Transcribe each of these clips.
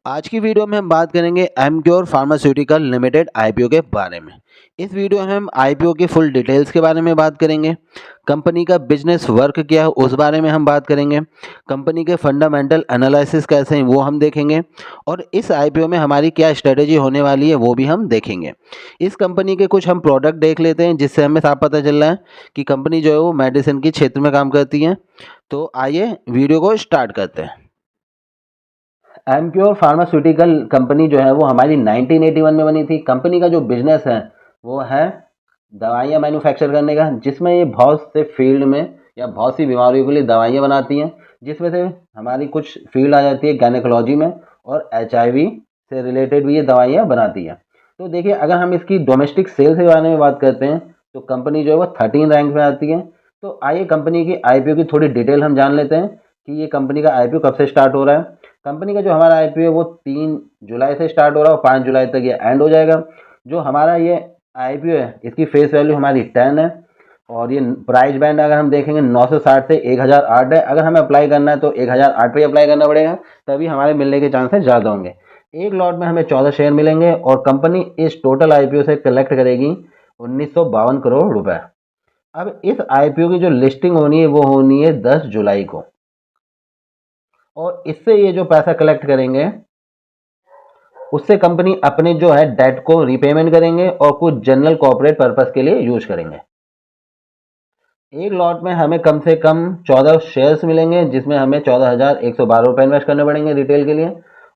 आज की वीडियो में हम बात करेंगे एमक्योर फार्मास्यूटिकल लिमिटेड आईपीओ के बारे में। इस वीडियो में हम आईपीओ की फुल डिटेल्स के बारे में बात करेंगे। कंपनी का बिजनेस वर्क क्या है उस बारे में हम बात करेंगे। कंपनी के फंडामेंटल एनालिसिस कैसे हैं वो हम देखेंगे और इस आईपीओ में हमारी क्या स्ट्रेटेजी होने वाली है वो भी हम देखेंगे। इस कंपनी के कुछ हम प्रोडक्ट देख लेते हैं जिससे हमें साफ पता चल रहा है कि कंपनी जो है वो मेडिसिन के क्षेत्र में काम करती है। तो आइए वीडियो को स्टार्ट करते हैं। एमक्योर फार्मास्यूटिकल कंपनी जो है वो हमारी 1981 में बनी थी। कंपनी का जो बिजनेस है वो है दवाइयाँ मैन्युफैक्चर करने का, जिसमें ये बहुत से फील्ड में या बहुत सी बीमारियों के लिए दवाइयाँ बनाती हैं, जिसमें से हमारी कुछ फील्ड आ जाती है गैनेकोलॉजी में, और एचआईवी से रिलेटेड भी ये दवाइयाँ बनाती है। तो देखिए, अगर हम इसकी डोमेस्टिक सेल्स के बारे में बात करते हैं तो कंपनी जो है वो 13 रैंक में आती है। तो आइए कंपनी की आईपीओ की थोड़ी डिटेल हम जान लेते हैं कि ये कंपनी का आईपीओ कब से स्टार्ट हो रहा है। कंपनी का जो हमारा आईपीओ है वो 3 जुलाई से स्टार्ट हो रहा है और 5 जुलाई तक ये एंड हो जाएगा। जो हमारा ये आईपीओ है इसकी फेस वैल्यू हमारी 10 है और ये प्राइस बैंड अगर हम देखेंगे 960 से 1008 है। अगर हमें अप्लाई करना है तो 1008 पे अप्लाई करना पड़ेगा, तभी हमारे मिलने के चांसेस ज़्यादा होंगे। एक लॉट में हमें 14 शेयर मिलेंगे और कंपनी इस टोटल आईपीओ से कलेक्ट करेगी 1952 करोड़ रुपए। अब इस आईपीओ की जो लिस्टिंग होनी है वो होनी है 10 जुलाई को, और इससे ये जो पैसा कलेक्ट करेंगे उससे कंपनी अपने जो है डेट को रीपेमेंट करेंगे और कुछ जनरल कॉर्पोरेट पर्पस के लिए यूज करेंगे। एक लॉट में हमें कम से कम 14 शेयर्स मिलेंगे, जिसमें हमें 14,112 रुपये इन्वेस्ट करने पड़ेंगे रिटेल के लिए,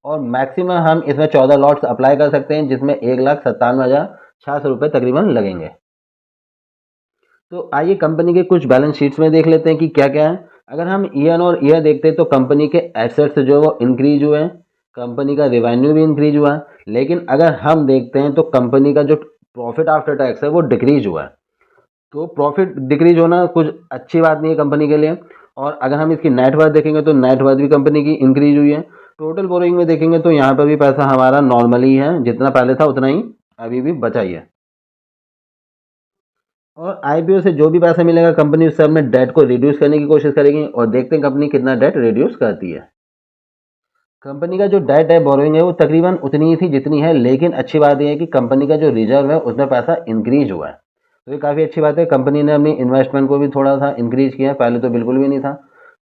और मैक्सिमम हम इसमें 14 लॉट्स अप्लाई कर सकते हैं, जिसमें 1,97,600 रुपये तकरीबन लगेंगे। तो आइए कंपनी के कुछ बैलेंस शीट्स में देख लेते हैं कि क्या क्या है। अगर हम ईयर और ईयर देखते हैं तो कंपनी के एसेट्स जो है वो इंक्रीज हुए हैं, कंपनी का रेवेन्यू भी इंक्रीज हुआ है। लेकिन अगर हम देखते हैं तो कंपनी का जो प्रॉफिट आफ्टर टैक्स है वो डिक्रीज हुआ है। तो प्रॉफिट डिक्रीज होना कुछ अच्छी बात नहीं है कंपनी के लिए। और अगर हम इसकी नेटवर्थ देखेंगे तो नेटवर्थ भी कंपनी की इंक्रीज हुई है। टोटल बोरोइंग में देखेंगे तो यहाँ पर भी पैसा हमारा नॉर्मली है, जितना पहले था उतना ही अभी भी बचा ही है। और आईपीओ से जो भी पैसा मिलेगा कंपनी उससे अपने डेट को रिड्यूस करने की कोशिश करेगी, और देखते हैं कंपनी कितना डेट रिड्यूस करती है। कंपनी का जो डेट है, बोरोइंग है, वो तकरीबन उतनी ही थी जितनी है, लेकिन अच्छी बात यह है कि कंपनी का जो रिजर्व है उसमें पैसा इंक्रीज हुआ है। तो ये काफ़ी अच्छी बात है। कंपनी ने अपनी इन्वेस्टमेंट को भी थोड़ा सा इंक्रीज किया, पहले तो बिल्कुल भी नहीं था।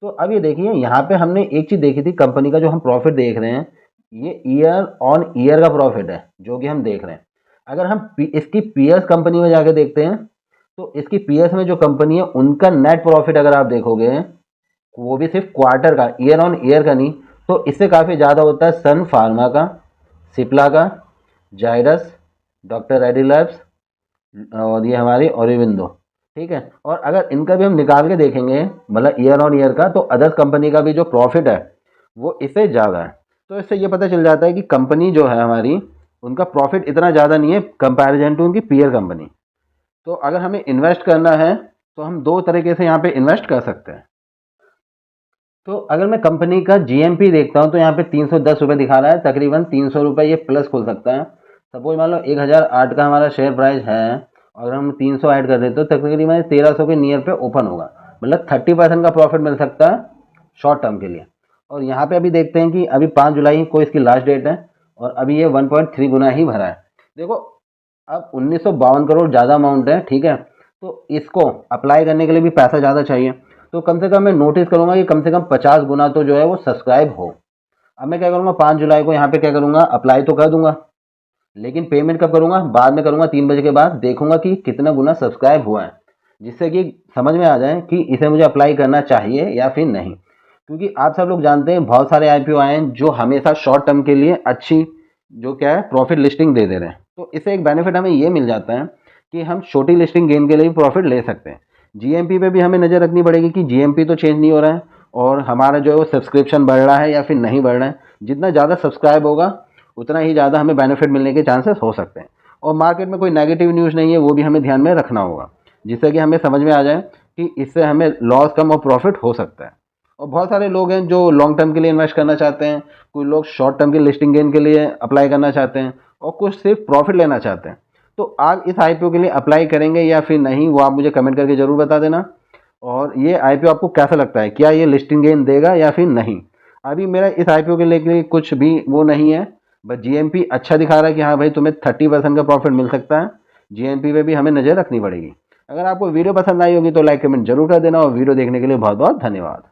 तो अब ये देखिए, यहाँ पे हमने एक चीज़ देखी थी, कंपनी का जो हम प्रॉफिट देख रहे हैं ये ईयर ऑन ईयर का प्रॉफिट है जो कि हम देख रहे हैं। अगर हम इसकी पीएस कंपनी में जाके देखते हैं तो इसकी पीएस में जो कंपनी है उनका नेट प्रॉफिट अगर आप देखोगे, वो भी सिर्फ क्वार्टर का, ईयर ऑन ईयर का नहीं, तो इससे काफ़ी ज़्यादा होता है सन फार्मा का, सिप्ला का, जाइडस, डॉक्टर रेड्डी लैब्स, और ये हमारी ऑरिबिंदो। ठीक है, और अगर इनका भी हम निकाल के देखेंगे मतलब ईयर ऑन ईयर का, तो अदर कंपनी का भी जो प्रॉफिट है वो इससे ज़्यादा है। तो इससे ये पता चल जाता है कि कंपनी जो है हमारी, उनका प्रॉफिट इतना ज़्यादा नहीं है कंपैरिजन टू उनकी पीयर कंपनी। तो अगर हमें इन्वेस्ट करना है तो हम दो तरीके से यहाँ पे इन्वेस्ट कर सकते हैं। तो अगर मैं कंपनी का जीएमपी देखता हूँ तो यहाँ पे 310 रुपये दिखा रहा है, तकरीबन 300 रुपये ये प्लस खुल सकता है। सपोज मान लो 1008 का हमारा शेयर प्राइस है और हम 300 ऐड कर देते तो तकरीबन 1300 के नियर पे ओपन होगा, मतलब 30% का प्रॉफिट मिल सकता है शॉर्ट टर्म के लिए। और यहाँ पे अभी देखते हैं कि अभी 5 जुलाई को इसकी लास्ट डेट है और अभी ये 1.3 गुना ही भरा है। देखो, अब 1952 करोड़ ज़्यादा अमाउंट है, ठीक है, तो इसको अप्लाई करने के लिए भी पैसा ज़्यादा चाहिए। तो कम से कम मैं नोटिस करूँगा कि कम से कम 50 गुना तो जो है वो सब्सक्राइब हो। अब मैं क्या करूँगा, 5 जुलाई को यहाँ पे क्या करूँगा, अप्लाई तो कर दूंगा, लेकिन पेमेंट कब करूँगा, बाद में करूँगा 3 बजे के बाद, देखूंगा कि कितना गुना सब्सक्राइब हुआ है, जिससे कि समझ में आ जाए कि इसे मुझे अप्लाई करना चाहिए या फिर नहीं। क्योंकि आप सब लोग जानते हैं बहुत सारे आईपीओ आए हैं जो हमेशा शॉर्ट टर्म के लिए अच्छी जो क्या है प्रॉफिट लिस्टिंग दे रहे हैं। तो इससे एक बेनिफिट हमें ये मिल जाता है कि हम छोटी लिस्टिंग गेन के लिए भी प्रॉफिट ले सकते हैं। जीएमपी पे भी हमें नज़र रखनी पड़ेगी कि जीएमपी तो चेंज नहीं हो रहा है और हमारा जो है वो सब्सक्रिप्शन बढ़ रहा है या फिर नहीं बढ़ रहा है। जितना ज़्यादा सब्सक्राइब होगा उतना ही ज़्यादा हमें बेनिफिट मिलने के चांसेस हो सकते हैं। और मार्केट में कोई नेगेटिव न्यूज़ नहीं है वो भी हमें ध्यान में रखना होगा, जिससे कि हमें समझ में आ जाए कि इससे हमें लॉस कम और प्रॉफिट हो सकता है। और बहुत सारे लोग हैं जो लॉन्ग टर्म के लिए इन्वेस्ट करना चाहते हैं, कुछ लोग शॉर्ट टर्म की लिस्टिंग गेन के लिए अप्लाई करना चाहते हैं और कुछ सिर्फ प्रॉफिट लेना चाहते हैं। तो आप इस आईपीओ के लिए अप्लाई करेंगे या फिर नहीं, वो आप मुझे कमेंट करके ज़रूर बता देना। और ये आईपीओ आपको कैसा लगता है, क्या ये लिस्टिंग गेन देगा या फिर नहीं। अभी मेरा इस आईपीओ के लेके कुछ भी वो नहीं है, बस जीएमपी अच्छा दिखा रहा है कि हाँ भाई तुम्हें 30% का प्रॉफिट मिल सकता है। जीएमपी पे भी हमें नज़र रखनी पड़ेगी। अगर आपको वीडियो पसंद आई होगी तो लाइक कमेंट जरूर कर देना, और वीडियो देखने के लिए बहुत बहुत धन्यवाद।